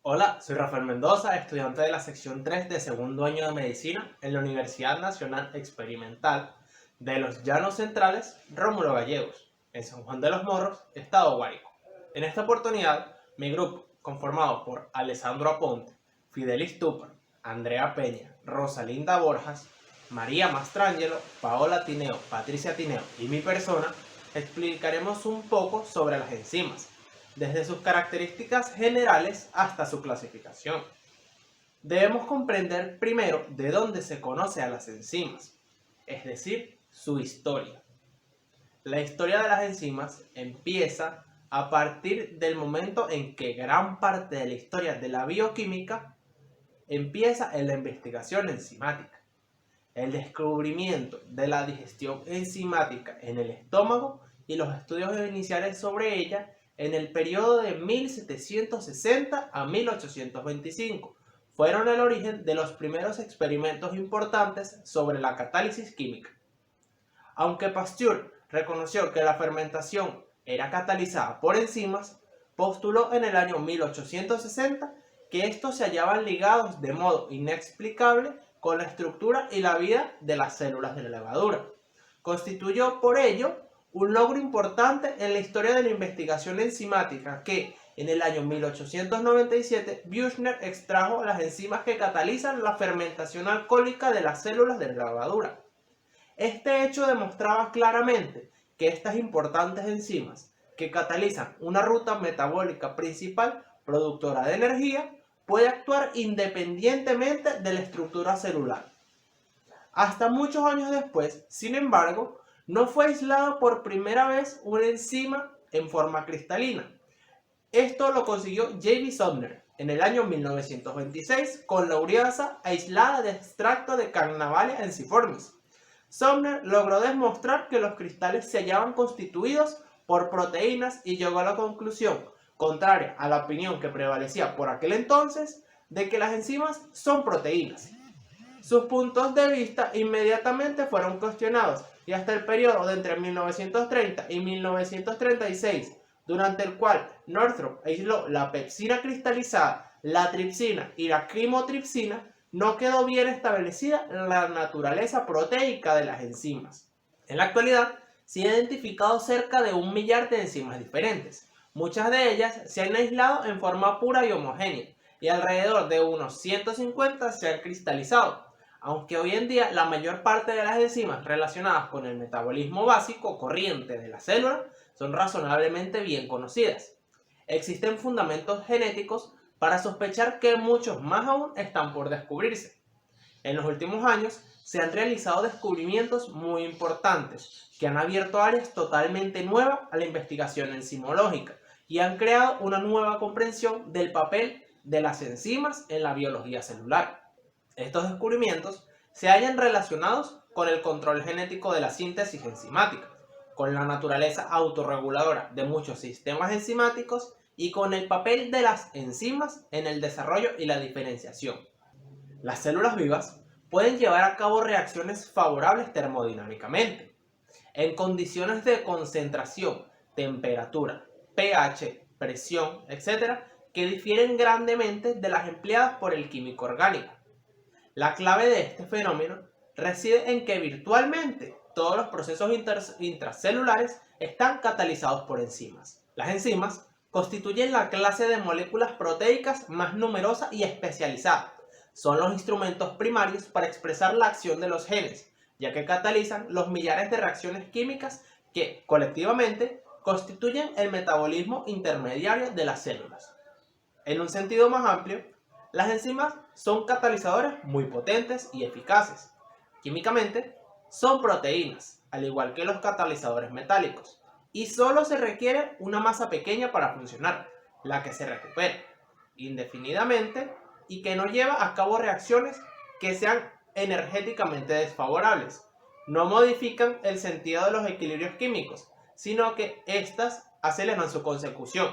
Hola, soy Rafael Mendoza, estudiante de la sección 3 de segundo año de Medicina en la Universidad Nacional Experimental de los Llanos Centrales Rómulo Gallegos, en San Juan de los Morros, Estado Guárico. En esta oportunidad, mi grupo, conformado por Alessandro Aponte, Fidelis Tupper, Andrea Peña, Rosalinda Borjas, María Mastrangelo, Paola Tineo, Patricia Tineo y mi persona, explicaremos un poco sobre las enzimas, desde sus características generales hasta su clasificación. Debemos comprender primero de dónde se conoce a las enzimas, es decir, su historia. La historia de las enzimas empieza a partir del momento en que gran parte de la historia de la bioquímica empieza en la investigación enzimática. El descubrimiento de la digestión enzimática en el estómago y los estudios iniciales sobre ella en el periodo de 1760 a 1825 fueron el origen de los primeros experimentos importantes sobre la catálisis química. Aunque Pasteur reconoció que la fermentación era catalizada por enzimas, postuló en el año 1860 que estos se hallaban ligados de modo inexplicable con la estructura y la vida de las células de la levadura. Constituyó por ello un logro importante en la historia de la investigación enzimática que, en el año 1897, Büchner extrajo las enzimas que catalizan la fermentación alcohólica de las células de la levadura. Este hecho demostraba claramente que estas importantes enzimas, que catalizan una ruta metabólica principal productora de energía, puede actuar independientemente de la estructura celular. Hasta muchos años después, sin embargo, no fue aislado por primera vez una enzima en forma cristalina. Esto lo consiguió J.B. Sumner en el año 1926 con la ureasa aislada de extracto de Carnavalia enziformis. Sumner logró demostrar que los cristales se hallaban constituidos por proteínas y llegó a la conclusión, contraria a la opinión que prevalecía por aquel entonces, de que las enzimas son proteínas. Sus puntos de vista inmediatamente fueron cuestionados y hasta el periodo de entre 1930 y 1936, durante el cual Northrop aisló la pepsina cristalizada, la tripsina y la quimotripsina, no quedó bien establecida la naturaleza proteica de las enzimas. En la actualidad, se han identificado cerca de 1 millar de enzimas diferentes. Muchas de ellas se han aislado en forma pura y homogénea, y alrededor de unos 150 se han cristalizado, aunque hoy en día la mayor parte de las enzimas relacionadas con el metabolismo básico corriente de la célula son razonablemente bien conocidas. Existen fundamentos genéticos para sospechar que muchos más aún están por descubrirse. En los últimos años se han realizado descubrimientos muy importantes que han abierto áreas totalmente nuevas a la investigación enzimológica y han creado una nueva comprensión del papel de las enzimas en la biología celular. Estos descubrimientos se hallan relacionados con el control genético de la síntesis enzimática, con la naturaleza autorreguladora de muchos sistemas enzimáticos y con el papel de las enzimas en el desarrollo y la diferenciación. Las células vivas pueden llevar a cabo reacciones favorables termodinámicamente, en condiciones de concentración, temperatura, pH, presión, etc., que difieren grandemente de las empleadas por el químico orgánico. La clave de este fenómeno reside en que virtualmente todos los procesos intracelulares están catalizados por enzimas. Las enzimas constituyen la clase de moléculas proteicas más numerosa y especializada. Son los instrumentos primarios para expresar la acción de los genes, ya que catalizan los millares de reacciones químicas que, colectivamente, constituyen el metabolismo intermediario de las células. En un sentido más amplio, las enzimas son catalizadores muy potentes y eficaces. Químicamente, son proteínas, al igual que los catalizadores metálicos, y solo se requiere una masa pequeña para funcionar, la que se recupera indefinidamente y que no lleva a cabo reacciones que sean energéticamente desfavorables. No modifican el sentido de los equilibrios químicos, sino que éstas aceleran su consecución.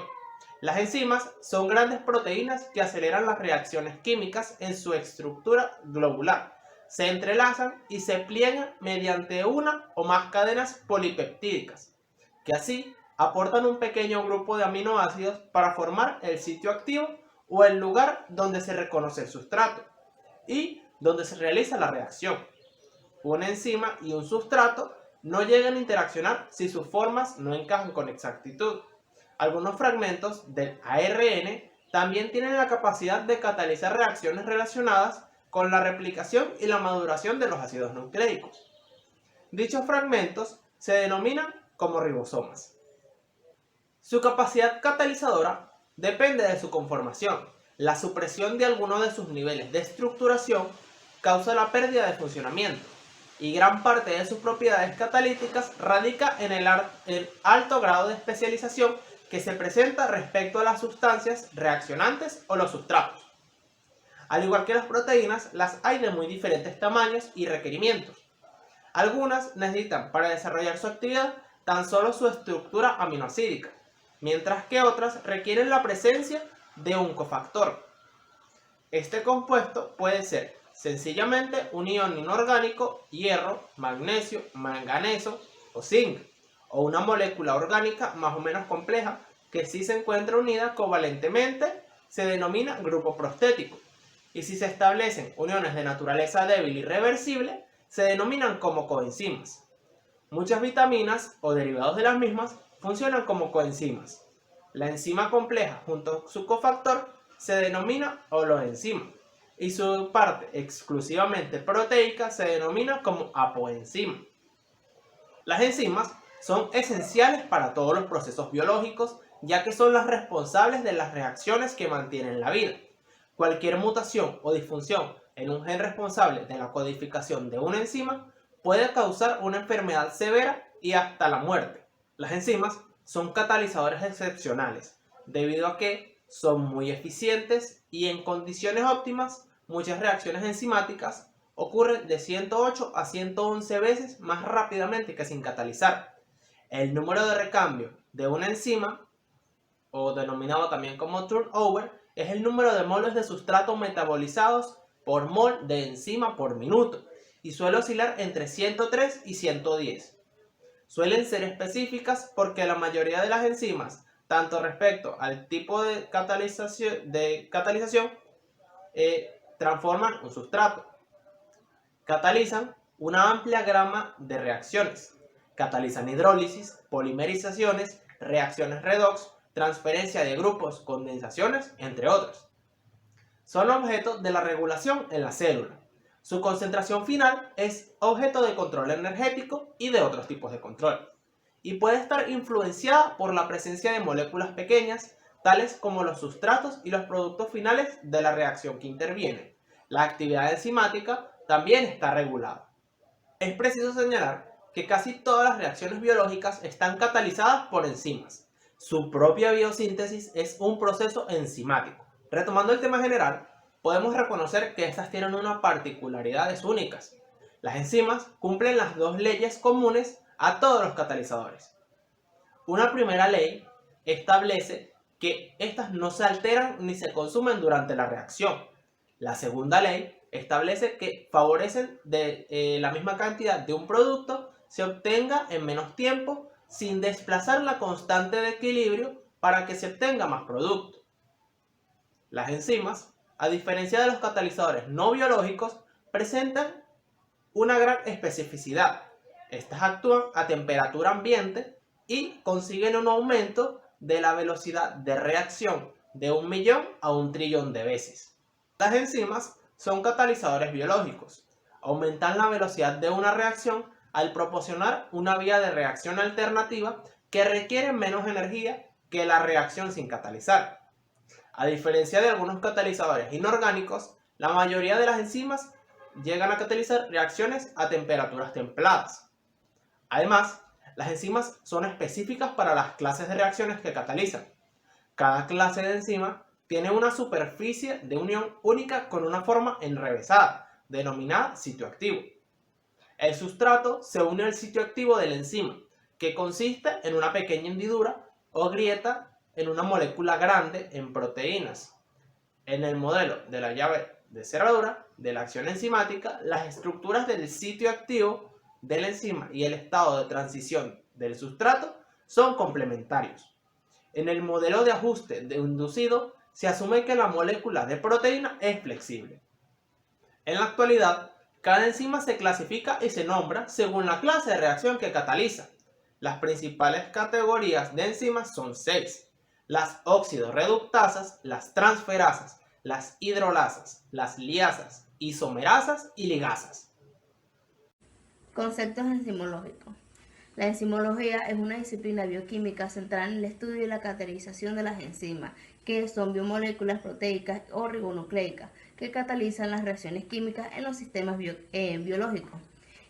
Las enzimas son grandes proteínas que aceleran las reacciones químicas en su estructura globular. Se entrelazan y se pliegan mediante una o más cadenas polipeptídicas, que así aportan un pequeño grupo de aminoácidos para formar el sitio activo o el lugar donde se reconoce el sustrato y donde se realiza la reacción. Una enzima y un sustrato no llegan a interaccionar si sus formas no encajan con exactitud. Algunos fragmentos del ARN también tienen la capacidad de catalizar reacciones relacionadas con la replicación y la maduración de los ácidos nucleicos. Dichos fragmentos se denominan como ribosomas. Su capacidad catalizadora depende de su conformación. La supresión de alguno de sus niveles de estructuración causa la pérdida de funcionamiento, y gran parte de sus propiedades catalíticas radica en el alto grado de especialización que se presenta respecto a las sustancias reaccionantes o los sustratos. Al igual que las proteínas, las hay de muy diferentes tamaños y requerimientos. Algunas necesitan para desarrollar su actividad tan solo su estructura aminoácidica, mientras que otras requieren la presencia de un cofactor. Este compuesto puede ser sencillamente un ion inorgánico, hierro, magnesio, manganeso o zinc, o una molécula orgánica más o menos compleja que si se encuentra unida covalentemente se denomina grupo prostético, y si se establecen uniones de naturaleza débil y reversible se denominan como coenzimas. Muchas vitaminas o derivados de las mismas funcionan como coenzimas. La enzima compleja junto a su cofactor se denomina holoenzima, y su parte exclusivamente proteica se denomina como apoenzima. Las enzimas son esenciales para todos los procesos biológicos, ya que son las responsables de las reacciones que mantienen la vida. Cualquier mutación o disfunción en un gen responsable de la codificación de una enzima puede causar una enfermedad severa y hasta la muerte. Las enzimas son catalizadores excepcionales, debido a que son muy eficientes y en condiciones óptimas muchas reacciones enzimáticas ocurren de 108 a 111 veces más rápidamente que sin catalizar. El número de recambio de una enzima, o denominado también como turnover, es el número de moles de sustrato metabolizados por mol de enzima por minuto y suele oscilar entre 103 y 110. Suelen ser específicas porque la mayoría de las enzimas, tanto respecto al tipo de catalización, transforman un sustrato. Catalizan una amplia gama de reacciones. Catalizan hidrólisis, polimerizaciones, reacciones redox, transferencia de grupos, condensaciones, entre otras. Son objeto de la regulación en la célula. Su concentración final es objeto de control energético y de otros tipos de control, y puede estar influenciada por la presencia de moléculas pequeñas, tales como los sustratos y los productos finales de la reacción que intervienen. La actividad enzimática también está regulada. Es preciso señalar que casi todas las reacciones biológicas están catalizadas por enzimas. Su propia biosíntesis es un proceso enzimático. Retomando el tema general, podemos reconocer que estas tienen unas particularidades únicas. Las enzimas cumplen las dos leyes comunes a todos los catalizadores. Una primera ley establece que estas no se alteran ni se consumen durante la reacción. La segunda ley establece que favorecen de la misma cantidad de un producto se obtenga en menos tiempo sin desplazar la constante de equilibrio para que se obtenga más producto. Las enzimas, a diferencia de los catalizadores no biológicos, presentan una gran especificidad. Estas actúan a temperatura ambiente y consiguen un aumento de la velocidad de reacción de 1.000.000 a 1.000.000.000 de veces. Las enzimas son catalizadores biológicos. Aumentan la velocidad de una reacción al proporcionar una vía de reacción alternativa que requiere menos energía que la reacción sin catalizar. A diferencia de algunos catalizadores inorgánicos, la mayoría de las enzimas llegan a catalizar reacciones a temperaturas templadas. Además, las enzimas son específicas para las clases de reacciones que catalizan. Cada clase de enzima tiene una superficie de unión única con una forma enrevesada, denominada sitio activo. El sustrato se une al sitio activo de la enzima, que consiste en una pequeña hendidura o grieta en una molécula grande en proteínas. En el modelo de la llave de cerradura de la acción enzimática, las estructuras del sitio activo de la enzima y el estado de transición del sustrato son complementarios. En el modelo de ajuste inducido se asume que la molécula de proteína es flexible. En la actualidad, cada enzima se clasifica y se nombra según la clase de reacción que cataliza. Las principales categorías de enzimas son 6. Las óxido-reductasas, las transferasas, las hidrolasas, las liasas, isomerasas y ligasas. Conceptos enzimológicos. La enzimología es una disciplina bioquímica centrada en el estudio y la caracterización de las enzimas, que son biomoléculas proteicas o ribonucleicas, que catalizan las reacciones químicas en los sistemas biológicos.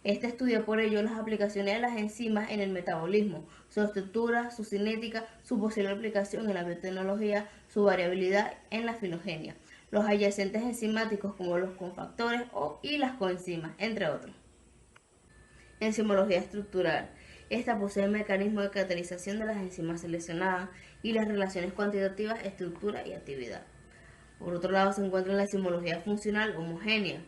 Este estudia por ello las aplicaciones de las enzimas en el metabolismo, su estructura, su cinética, su posible aplicación en la biotecnología, su variabilidad en la filogenia, los adyacentes enzimáticos como los cofactores y las coenzimas, entre otros. Enzimología estructural. Esta posee el mecanismo de catalización de las enzimas seleccionadas y las relaciones cuantitativas estructura y actividad. Por otro lado se encuentra la enzimología funcional homogénea,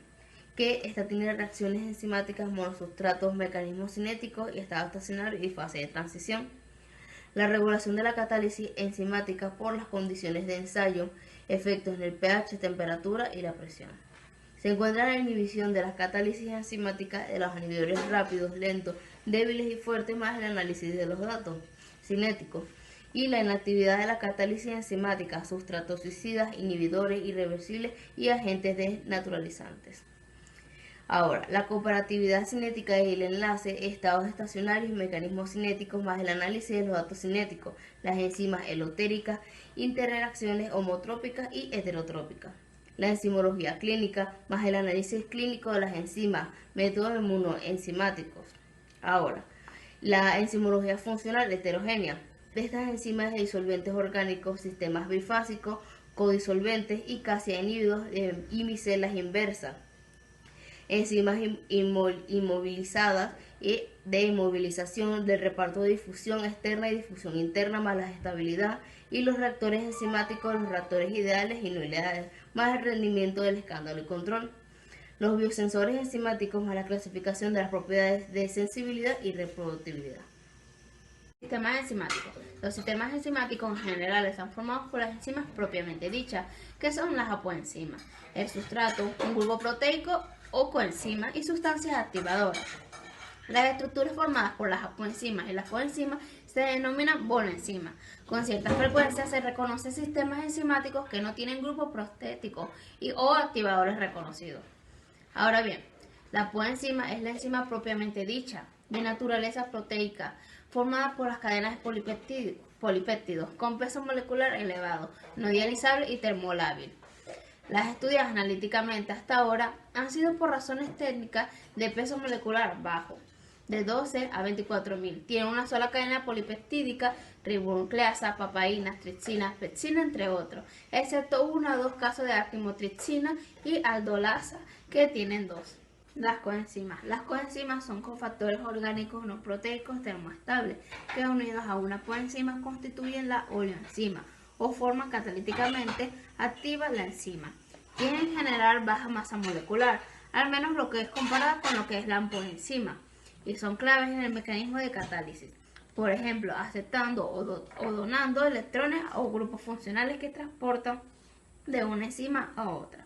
que esta tiene reacciones enzimáticas, monosustratos, mecanismos cinéticos y estado estacionario y fase de transición. La regulación de la catálisis enzimática por las condiciones de ensayo, efectos en el pH, temperatura y la presión. Se encuentra la inhibición de la catálisis enzimática de los inhibidores rápidos, lentos, débiles y fuertes, más el análisis de los datos cinéticos y la inactividad de la catálisis enzimática, sustratos suicidas, inhibidores irreversibles y agentes desnaturalizantes. Ahora, la comparatividad cinética y el enlace, estados estacionarios y mecanismos cinéticos, más el análisis de los datos cinéticos, las enzimas elotéricas, interreacciones homotrópicas y heterotrópicas. La enzimología clínica, más el análisis clínico de las enzimas, métodos inmunoenzimáticos. Ahora, la enzimología funcional heterogénea. De estas enzimas de disolventes orgánicos, sistemas bifásicos, codisolventes y casi inhibidos y micelas inversas. Enzimas inmovilizadas y de inmovilización, del reparto de difusión externa y difusión interna, más la estabilidad, y los reactores enzimáticos, los reactores ideales y no ideales, más el rendimiento del escándalo y control. Los biosensores enzimáticos, más la clasificación de las propiedades de sensibilidad y reproductibilidad. Sistemas enzimáticos. Los sistemas enzimáticos en general están formados por las enzimas propiamente dichas, que son las apoenzimas, el sustrato, un grupo proteico o coenzima y sustancias activadoras. Las estructuras formadas por las apoenzimas y las coenzimas se denominan boloenzimas. Con cierta frecuencia se reconocen sistemas enzimáticos que no tienen grupos prostéticos o activadores reconocidos. Ahora bien, la apoenzima es la enzima propiamente dicha, de naturaleza proteica, formada por las cadenas de polipéptidos con peso molecular elevado, no dializable y termolábil. Las estudiadas analíticamente hasta ahora han sido por razones técnicas de peso molecular bajo, de 12 a 24.000. Tienen una sola cadena polipeptídica, ribonucleasa, papaína, tripsina, pepsina, entre otros, excepto 1 o 2 casos de actimotripsina y aldolasa, que tienen 2. Las coenzimas. Las coenzimas son cofactores orgánicos no proteicos termoestables que unidos a una coenzima constituyen la oleoenzima o forman catalíticamente activa la enzima. Tienen en general baja masa molecular, al menos lo que es comparada con lo que es la apoenzima, y son claves en el mecanismo de catálisis. Por ejemplo, aceptando o donando electrones o grupos funcionales que transportan de una enzima a otra.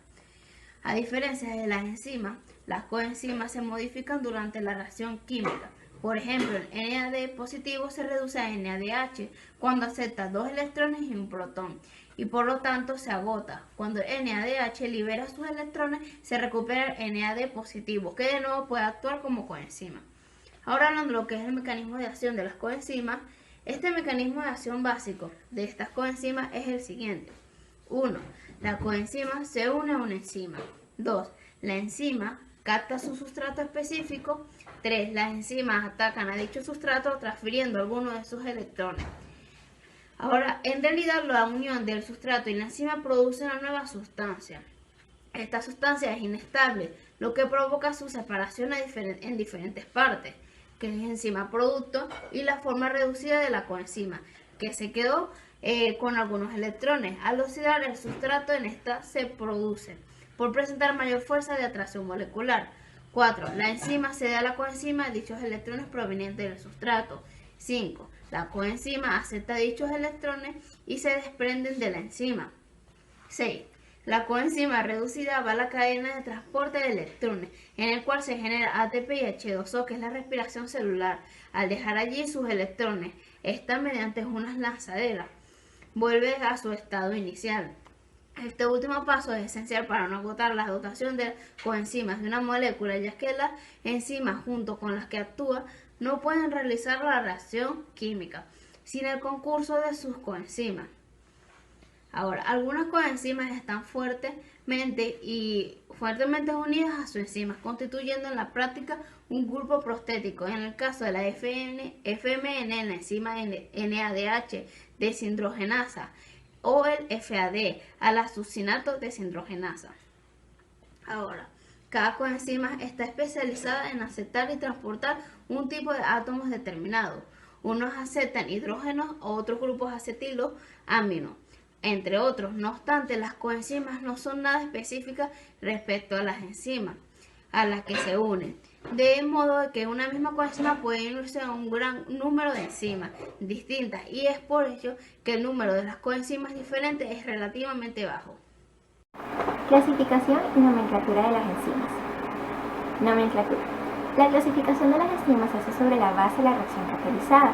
A diferencia de las enzimas, las coenzimas se modifican durante la reacción química. Por ejemplo, el NAD positivo se reduce a NADH cuando acepta 2 electrones y un protón, y por lo tanto se agota. Cuando el NADH libera sus electrones, se recupera el NAD positivo, que de nuevo puede actuar como coenzima. Ahora hablando de lo que es el mecanismo de acción de las coenzimas, este mecanismo de acción básico de estas coenzimas es el siguiente. 1. La coenzima se une a una enzima. 2. La enzima capta su sustrato específico. 3. Las enzimas atacan a dicho sustrato transfiriendo algunos de sus electrones. Ahora, en realidad la unión del sustrato y la enzima produce una nueva sustancia. Esta sustancia es inestable, lo que provoca su separación en diferentes partes, que es enzima producto y la forma reducida de la coenzima, que se quedó con algunos electrones. Al oxidar el sustrato en esta se produce por presentar mayor fuerza de atracción molecular. 4. La enzima cede a la coenzima dichos electrones provenientes del sustrato. 5. La coenzima acepta dichos electrones y se desprenden de la enzima. 6. La coenzima reducida va a la cadena de transporte de electrones, en el cual se genera ATP y H2O, que es la respiración celular. Al dejar allí sus electrones, esta mediante unas lanzaderas vuelve a su estado inicial. Este último paso es esencial para no agotar la dotación de coenzimas de una molécula, ya que las enzimas junto con las que actúa no pueden realizar la reacción química sin el concurso de sus coenzimas. Ahora, algunas coenzimas están fuertemente unidas a sus enzimas, constituyendo en la práctica un grupo prostético. En el caso de la FMN, la enzima NADH deshidrogenasa, o el FAD, a la succinato deshidrogenasa. Ahora, cada coenzima está especializada en aceptar y transportar un tipo de átomos determinados. Unos aceptan hidrógenos, otros grupos acetilos, aminos, entre otros. No obstante, las coenzimas no son nada específicas respecto a las enzimas a las que se unen, de modo que una misma coenzima puede unirse a un gran número de enzimas distintas, y es por ello que el número de las coenzimas diferentes es relativamente bajo. Clasificación y nomenclatura de las enzimas. Nomenclatura. La clasificación de las enzimas se hace sobre la base de la reacción catalizada.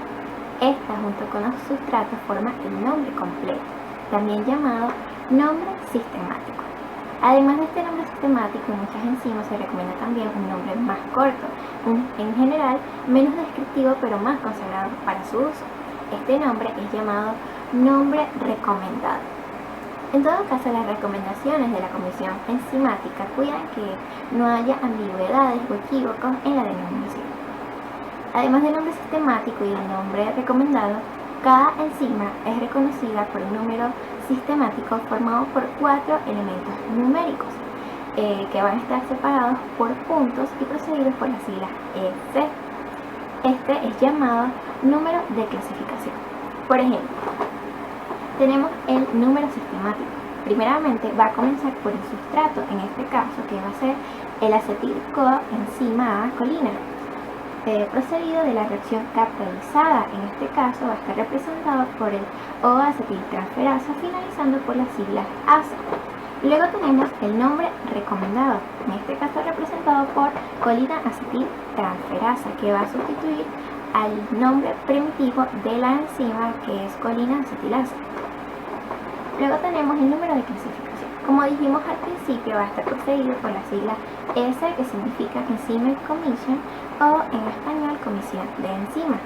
Esta, junto con los sustratos, forma el nombre completo, también llamado nombre sistemático. Además de este nombre sistemático, en muchas enzimas se recomienda también un nombre más corto, en general menos descriptivo pero más consagrado para su uso. Este nombre es llamado nombre recomendado. En todo caso, las recomendaciones de la Comisión Enzimática cuidan que no haya ambigüedades o equívocos en la denominación. Además del nombre sistemático y del nombre recomendado, cada enzima es reconocida por un número sistemático formado por 4 elementos numéricos que van a estar separados por puntos y precedidos por las siglas EC. Este es llamado número de clasificación. Por ejemplo, tenemos el número sistemático. Primeramente va a comenzar por el sustrato, en este caso que va a ser el acetilcoenzima A colina, procedido de la reacción catalizada. En este caso va a estar representado por el O-acetiltransferasa, finalizando por las siglas ASA. Luego tenemos el nombre recomendado, en este caso representado por colina acetiltransferasa, que va a sustituir al nombre primitivo de la enzima, que es colina acetilasa. Luego tenemos el número de clasificación. Como dijimos al principio, va a estar precedido por la sigla ES, que significa Enzyme Commission, o en español Comisión de Enzimas.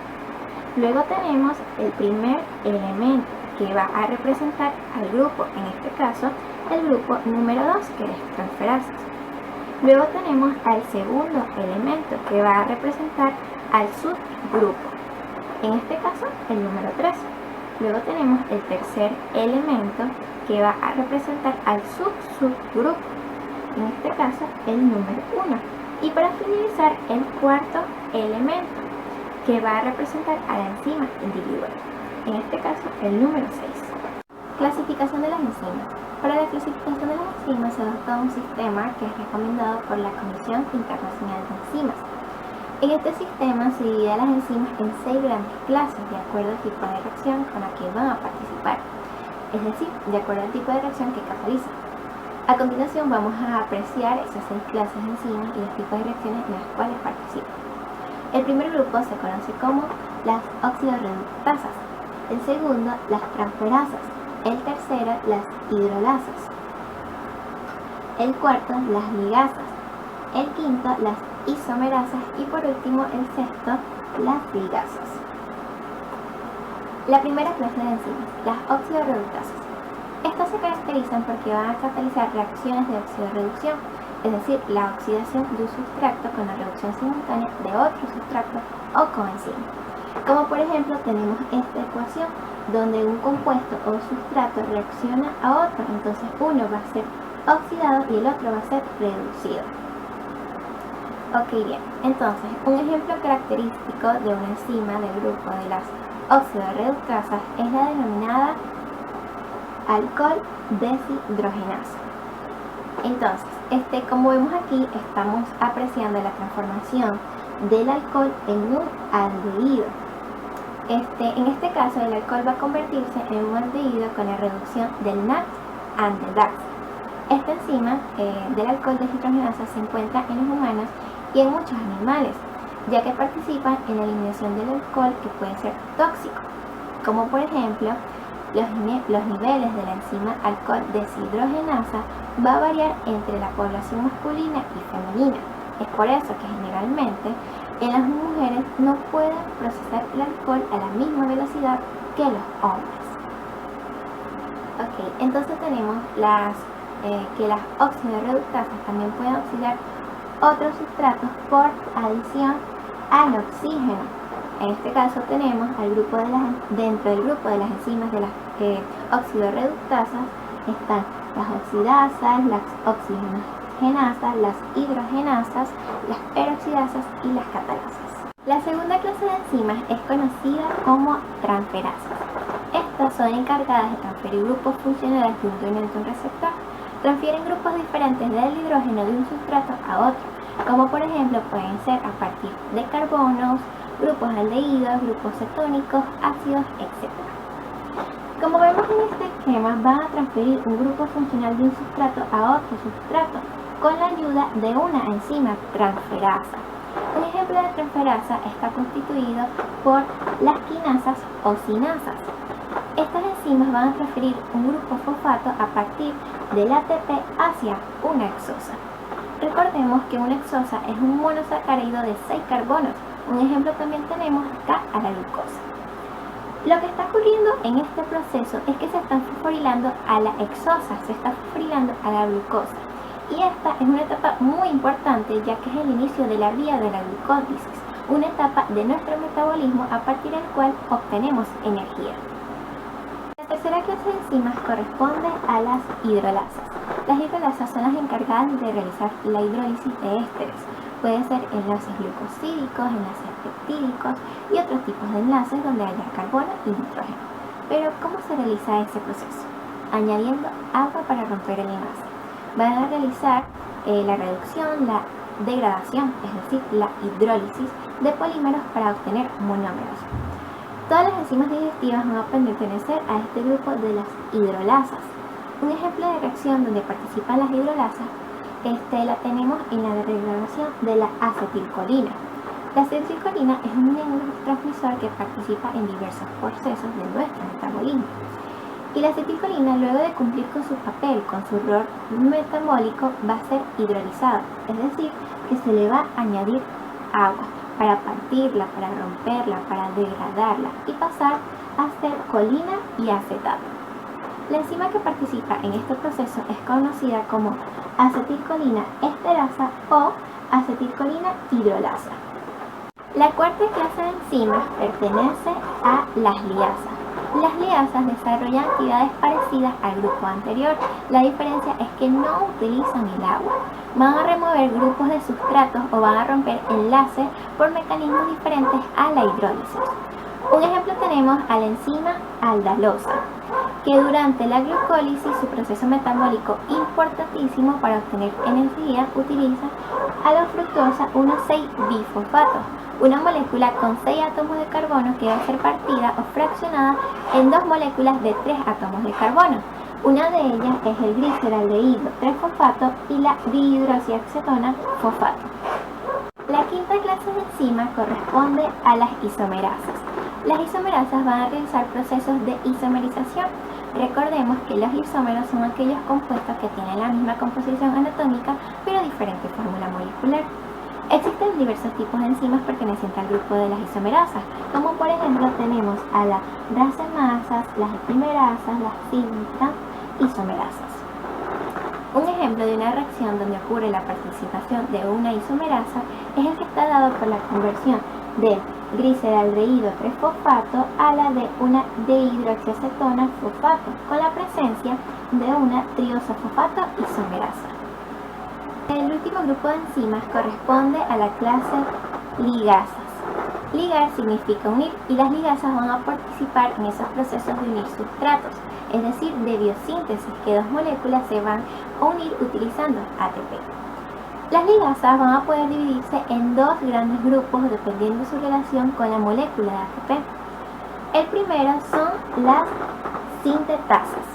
Luego tenemos el primer elemento, que va a representar al grupo, en este caso el grupo número 2, que es transferasas. Luego tenemos al segundo elemento, que va a representar al subgrupo, en este caso el número 3. Luego tenemos el tercer elemento, que va a representar al subgrupo, en este caso el número 1. Y para finalizar, el cuarto elemento, que va a representar a la enzima individual, en este caso el número 6. Clasificación de las enzimas. Para la clasificación de las enzimas se adopta un sistema que es recomendado por la Comisión Internacional de Enzimas. En este sistema se divide a las enzimas en 6 grandes clases, de acuerdo al tipo de reacción con la que van a participar, es decir, de acuerdo al tipo de reacción que cataliza. A continuación vamos a apreciar esas 6 clases de enzimas y los tipos de reacciones en las cuales participan. El primer grupo se conoce como las oxidorreductasas, el segundo las transferasas, el tercero las hidrolasas, el cuarto las ligasas, el quinto las isomerasas y por último el sexto las ligasas. La primera clase de enzimas, las oxidorreductasas. Estas se caracterizan porque van a catalizar reacciones de oxidorreducción, es decir, la oxidación de un sustrato con la reducción simultánea de otro sustrato o coenzima. Como por ejemplo tenemos esta ecuación donde un compuesto o sustrato reacciona a otro, entonces uno va a ser oxidado y el otro va a ser reducido. Ok, bien, entonces un ejemplo característico de una enzima del grupo de las oxidorreductasas es la denominada alcohol deshidrogenasa. Entonces, como vemos aquí, estamos apreciando la transformación del alcohol en un aldehído. En este caso, el alcohol va a convertirse en un aldehído con la reducción del NAT and the DAX. Esta enzima del alcohol deshidrogenasa se encuentra en los humanos y en muchos animales, ya que participan en la eliminación del alcohol que puede ser tóxico, como por ejemplo los niveles de la enzima alcohol deshidrogenasa va a variar entre la población masculina y femenina. Es por eso que generalmente en las mujeres no pueden procesar el alcohol a la misma velocidad que los hombres. Ok, entonces tenemos que las oxidorreductasas también pueden oxidar otros sustratos por adición al oxígeno. En este caso tenemos dentro del grupo de las enzimas de las oxidorreductasas están las oxidasas, las oxigenasas, las hidrogenasas, las peroxidasas y las catalasas. La segunda clase de enzimas es conocida como transferasas. Estas son encargadas de transferir grupos funcionales de un donante a un receptor. Transfieren grupos diferentes del hidrógeno de un sustrato a otro, como por ejemplo pueden ser a partir de carbonos, grupos aldehídos, grupos cetónicos, ácidos, etc. Como vemos en este esquema, van a transferir un grupo funcional de un sustrato a otro sustrato con la ayuda de una enzima transferasa. Un ejemplo de transferasa está constituido por las quinasas o sinasas. Estas enzimas van a transferir un grupo fosfato a partir del ATP hacia una hexosa. Recordemos que una hexosa es un monosacárido de 6 carbonos. Un ejemplo también tenemos acá a la glucosa. Lo que está ocurriendo en este proceso es que se están fosforilando a la hexosa, se está fosforilando a la glucosa. Y esta es una etapa muy importante, ya que es el inicio de la vía de la glucólisis, una etapa de nuestro metabolismo a partir del cual obtenemos energía. La tercera clase de enzimas corresponde a las hidrolasas. Las hidrolasas son las encargadas de realizar la hidrólisis de ésteres. Puede ser enlaces glucosídicos, enlaces peptídicos y otros tipos de enlaces donde haya carbono y nitrógeno. Pero ¿cómo se realiza ese proceso? Añadiendo agua para romper el enlace. Van a realizar la reducción, la degradación, es decir, la hidrólisis de polímeros para obtener monómeros. Todas las enzimas digestivas van a pertenecer a este grupo de las hidrolasas. Un ejemplo de reacción donde participan las hidrolasas la tenemos en la degradación de la acetilcolina. La acetilcolina es un neurotransmisor que participa en diversos procesos de nuestro metabolismo. Y la acetilcolina, luego de cumplir con su papel, con su rol metabólico, va a ser hidrolizada, es decir, que se le va a añadir agua para partirla, para romperla, para degradarla y pasar a ser colina y acetato. La enzima que participa en este proceso es conocida como acetilcolina esterasa o acetilcolina hidrolasa. La cuarta clase de enzimas pertenece a las liasas. Las liasas desarrollan actividades parecidas al grupo anterior. La diferencia es que no utilizan el agua. Van a remover grupos de sustratos o van a romper enlaces por mecanismos diferentes a la hidrólisis. Un ejemplo tenemos a la enzima aldalosa, que durante la glucólisis, su proceso metabólico importantísimo para obtener energía, utiliza a la fructosa 1,6-bifosfato, una molécula con 6 átomos de carbono que va a ser partida o fraccionada en 2 moléculas de 3 átomos de carbono. Una de ellas es el gliceraldehído 3-fosfato y la dihidroxiacetona fosfato. La quinta clase de enzimas corresponde a las isomerasas. Las isomerasas van a realizar procesos de isomerización. Recordemos que los isómeros son aquellos compuestos que tienen la misma composición anatómica pero diferente fórmula molecular. Existen diversos tipos de enzimas pertenecientes al grupo de las isomerasas, como por ejemplo tenemos a las racemasas, las epimerasas, las isomerasas. Un ejemplo de una reacción donde ocurre la participación de una isomerasa es el que está dado por la conversión del gliceraldehído 3-fosfato a la de una dihidroxiacetona fosfato con la presencia de una triosofosfato isomerasa. El último grupo de enzimas corresponde a la clase ligasas. Ligar significa unir y las ligasas van a participar en esos procesos de unir sustratos, es decir, de biosíntesis, que 2 moléculas se van a unir utilizando ATP. Las ligasas van a poder dividirse en 2 grandes grupos dependiendo de su relación con la molécula de ATP. El primero son las sintetasas.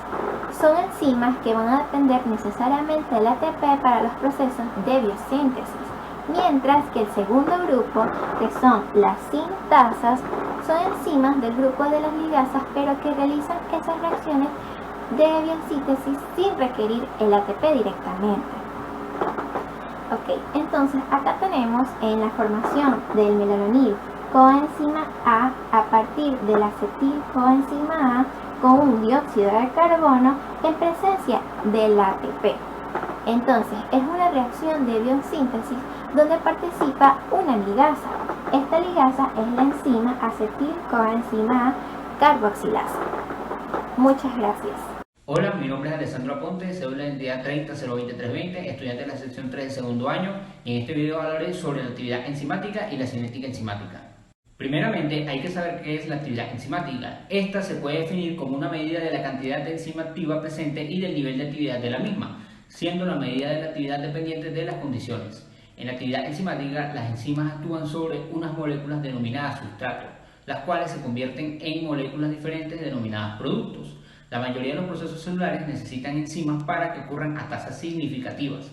son enzimas que van a depender necesariamente del ATP para los procesos de biosíntesis, mientras que el segundo grupo, que son las sintasas, son enzimas del grupo de las ligasas, pero que realizan esas reacciones de biosíntesis sin requerir el ATP directamente. Ok, entonces acá tenemos en la formación del melalonil coenzima A partir del acetil coenzima A con un dióxido de carbono en presencia del ATP. Entonces es una reacción de biosíntesis donde participa una ligasa. Esta ligasa es la enzima acetil coenzima A carboxilasa. Muchas gracias. Hola, mi nombre es Alessandro Aponte, cédula de identidad 3022320, estudiante de la sección 3 de segundo año, y en este video hablaré sobre la actividad enzimática y la cinética enzimática. Primeramente, hay que saber qué es la actividad enzimática. Esta se puede definir como una medida de la cantidad de enzima activa presente y del nivel de actividad de la misma, siendo la medida de la actividad dependiente de las condiciones. En la actividad enzimática, las enzimas actúan sobre unas moléculas denominadas sustrato, las cuales se convierten en moléculas diferentes denominadas productos. La mayoría de los procesos celulares necesitan enzimas para que ocurran a tasas significativas.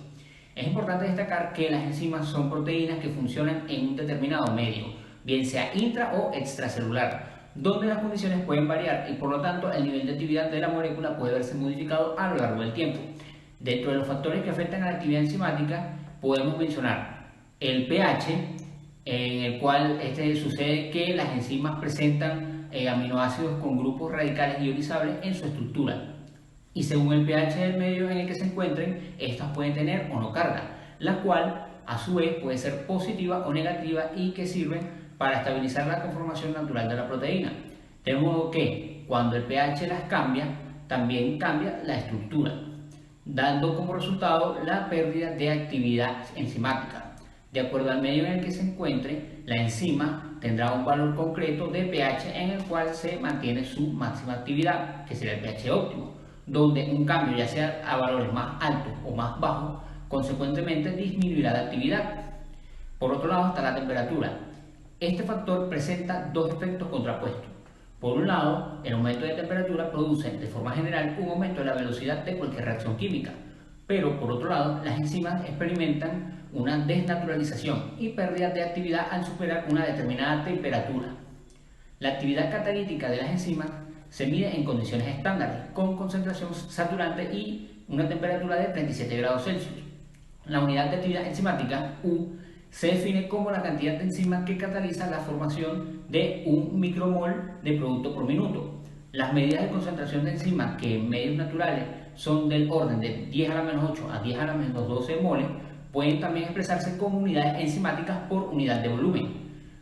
Es importante destacar que las enzimas son proteínas que funcionan en un determinado medio, bien sea intra o extracelular, donde las condiciones pueden variar y por lo tanto el nivel de actividad de la molécula puede verse modificado a lo largo del tiempo. Dentro de los factores que afectan a la actividad enzimática podemos mencionar el pH, en el cual sucede que las enzimas presentan aminoácidos con grupos radicales ionizables en su estructura, y según el pH del medio en el que se encuentren, estas pueden tener o no carga, la cual a su vez puede ser positiva o negativa y que sirven para estabilizar la conformación natural de la proteína, de modo que cuando el pH las cambia, también cambia la estructura, dando como resultado la pérdida de actividad enzimática. De acuerdo al medio en el que se encuentre, la enzima tendrá un valor concreto de pH en el cual se mantiene su máxima actividad, que será el pH óptimo, donde un cambio ya sea a valores más altos o más bajos, consecuentemente disminuirá la actividad. Por otro lado está la temperatura. Este factor presenta dos efectos contrapuestos. Por un lado, el aumento de temperatura produce de forma general un aumento de la velocidad de cualquier reacción química, pero por otro lado, las enzimas experimentan una desnaturalización y pérdida de actividad al superar una determinada temperatura. La actividad catalítica de las enzimas se mide en condiciones estándares, con concentración saturante y una temperatura de 37 grados Celsius. La unidad de actividad enzimática, U, se define como la cantidad de enzimas que cataliza la formación de 1 micromol de producto por minuto. Las medidas de concentración de enzimas que en medios naturales son del orden de 10 a la menos 8 a 10 a la menos 12 moles, pueden también expresarse como unidades enzimáticas por unidad de volumen.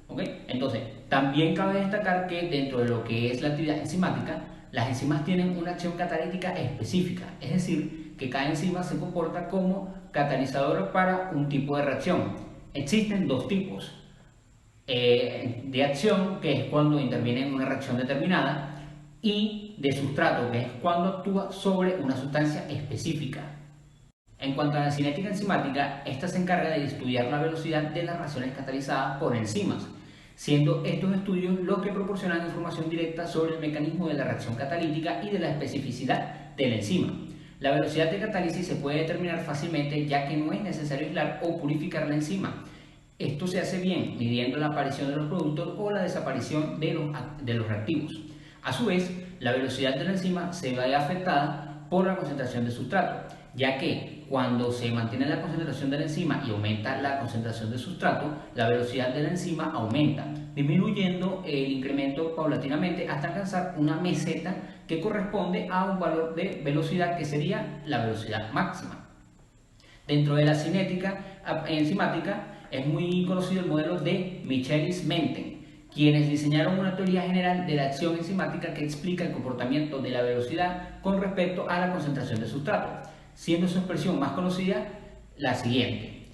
¿Okay? Entonces, también cabe destacar que dentro de lo que es la actividad enzimática, las enzimas tienen una acción catalítica específica, es decir, que cada enzima se comporta como catalizador para un tipo de reacción. Existen dos tipos de acción, que es cuando interviene en una reacción determinada, y de sustrato, que es cuando actúa sobre una sustancia específica. En cuanto a la cinética enzimática, esta se encarga de estudiar la velocidad de las reacciones catalizadas por enzimas, siendo estos estudios los que proporcionan información directa sobre el mecanismo de la reacción catalítica y de la especificidad de la enzima. La velocidad de catálisis se puede determinar fácilmente, ya que no es necesario aislar o purificar la enzima. Esto se hace bien midiendo la aparición de los productos o la desaparición de los reactivos. A su vez, la velocidad de la enzima se ve afectada por la concentración de sustrato, ya que cuando se mantiene la concentración de la enzima y aumenta la concentración de sustrato, la velocidad de la enzima aumenta, disminuyendo el incremento paulatinamente hasta alcanzar una meseta que corresponde a un valor de velocidad que sería la velocidad máxima. Dentro de la cinética enzimática es muy conocido el modelo de Michaelis-Menten, quienes diseñaron una teoría general de la acción enzimática que explica el comportamiento de la velocidad con respecto a la concentración de sustrato, siendo su expresión más conocida la siguiente: